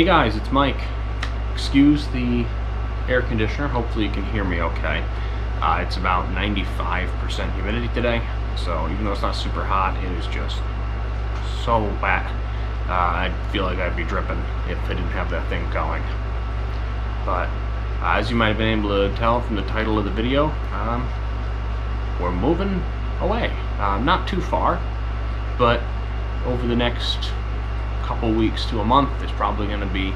Hey guys, it's Mike. Excuse the air conditioner. Hopefully you can hear me okay. It's about 95% humidity today, so even though it's not super hot, it is just so wet. I feel like I'd be dripping if I didn't have that thing going. But as you might have been able to tell from the title of the video, we're moving away. Not too far, but over the next couple weeks to a month, there's probably going to be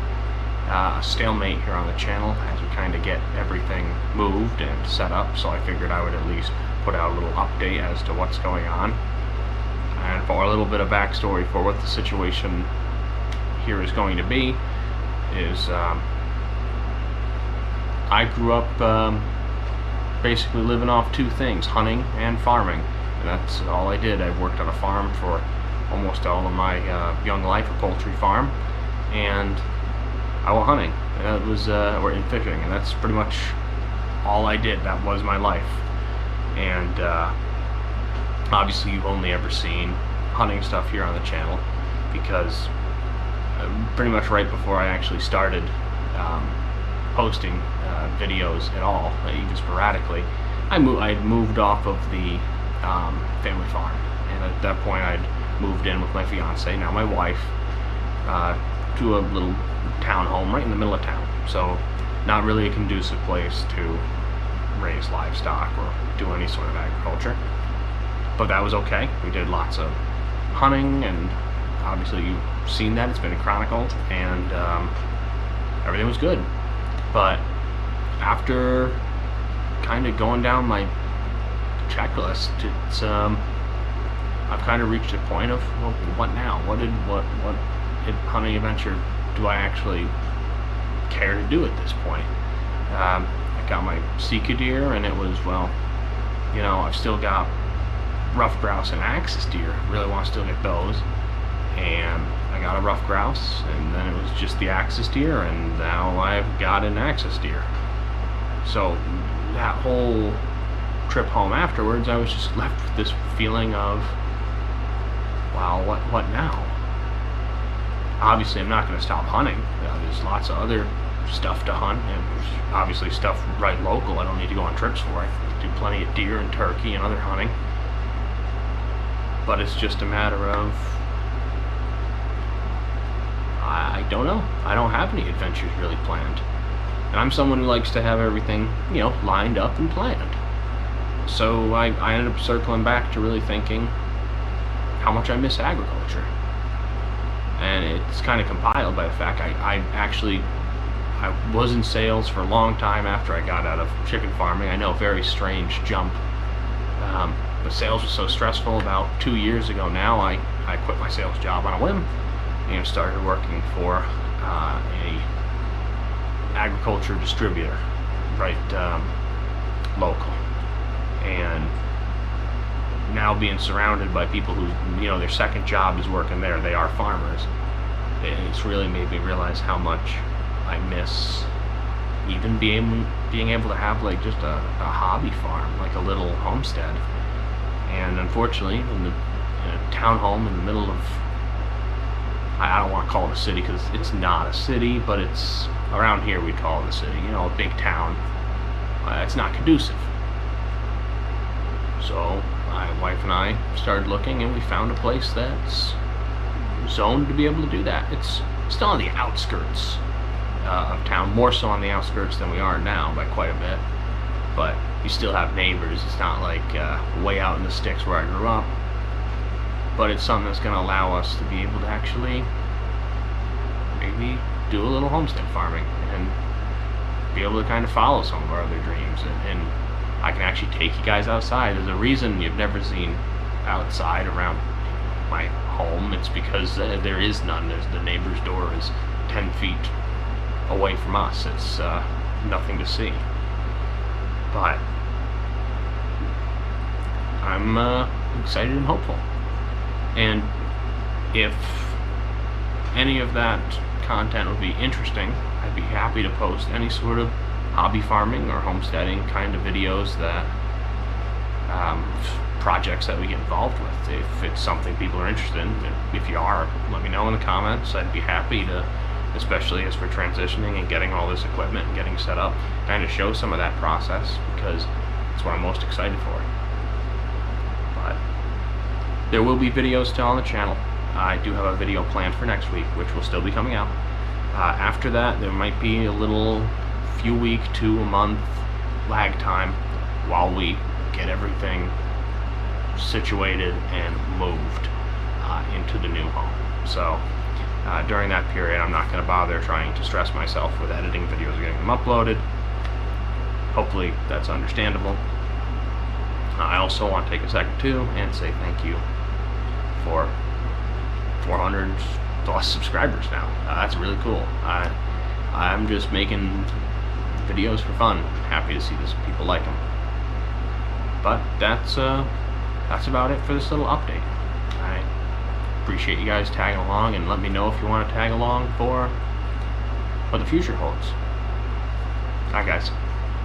a stalemate here on the channel as we kind of get everything moved and set up. So I figured I would at least put out a little update as to what's going on, and for a little bit of backstory for what the situation here is going to be is I grew up basically living off two things: hunting and farming, and that's all I did. I worked on a farm for almost all of my young life, a poultry farm, and I went hunting. That was or in fishing, and that's pretty much all I did. That was my life. And obviously you've only ever seen hunting stuff here on the channel because pretty much right before I actually started posting videos at all, even sporadically, I moved off of the family farm, and at that point I'd moved in with my fiance, now my wife, to a little town home right in the middle of town. So not really a conducive place to raise livestock or do any sort of agriculture, but that was okay. We did lots of hunting, and obviously you've seen that, it's been chronicled, and everything was good. But after kind of going down my checklist, it's I've kind of reached a point of, well, what now? What hunting adventure do I actually care to do at this point? I got my Sika deer, and it was, well, you know, I've still got rough grouse and axis deer. Really want to still get those. And I got a rough grouse, and then it was just the axis deer, and now I've got an axis deer. So that whole trip home afterwards, I was just left with this feeling of, wow, what now? Obviously I'm not going to stop hunting. There's lots of other stuff to hunt, and there's obviously stuff right local I don't need to go on trips for. I do plenty of deer and turkey and other hunting, but it's just a matter of, I don't know. I don't have any adventures really planned, and I'm someone who likes to have everything, you know, lined up and planned. So I ended up circling back to really thinking how much I miss agriculture. And it's kind of compiled by the fact I was in sales for a long time after I got out of chicken farming. I know, very strange jump, but sales was so stressful. About 2 years ago now, I quit my sales job on a whim and started working for a agriculture distributor, right, local. And now being surrounded by people who, you know, their second job is working there, they are farmers, it's really made me realize how much I miss even being able to have like just a hobby farm, like a little homestead. And unfortunately, in a townhome in the middle of, I don't want to call it a city because it's not a city, but it's around here we call it a city, you know, a big town, it's not conducive. So my wife and I started looking, and we found a place that's zoned to be able to do that. It's still on the outskirts of town, more so on the outskirts than we are now by quite a bit, but you still have neighbors. It's not like way out in the sticks where I grew up, but it's something that's going to allow us to be able to actually maybe do a little homestead farming and be able to kind of follow some of our other dreams. And I can actually take you guys outside. There's a reason you've never seen outside around my home. It's because there is none. The neighbor's door is 10 feet away from us. It's nothing to see. But I'm excited and hopeful. And if any of that content would be interesting, I'd be happy to post any sort of hobby farming or homesteading kind of videos, that projects that we get involved with. If it's something people are interested in, if you are, let me know in the comments. I'd be happy to especially as we're transitioning and getting all this equipment and getting set up, kind of show some of that process, because it's what I'm most excited for. But there will be videos still on the channel. I do have a video planned for next week, which will still be coming out. After that, there might be a little few week to a month lag time while we get everything situated and moved into the new home. So during that period, I'm not going to bother trying to stress myself with editing videos or getting them uploaded. Hopefully that's understandable. I also want to take a second too and say thank you for 400 plus subscribers now. That's really cool. I'm just making videos for fun. Happy to see this, people like them. But that's about it for this little update. I appreciate you guys tagging along, and let me know if you want to tag along for what the future holds. Alright guys.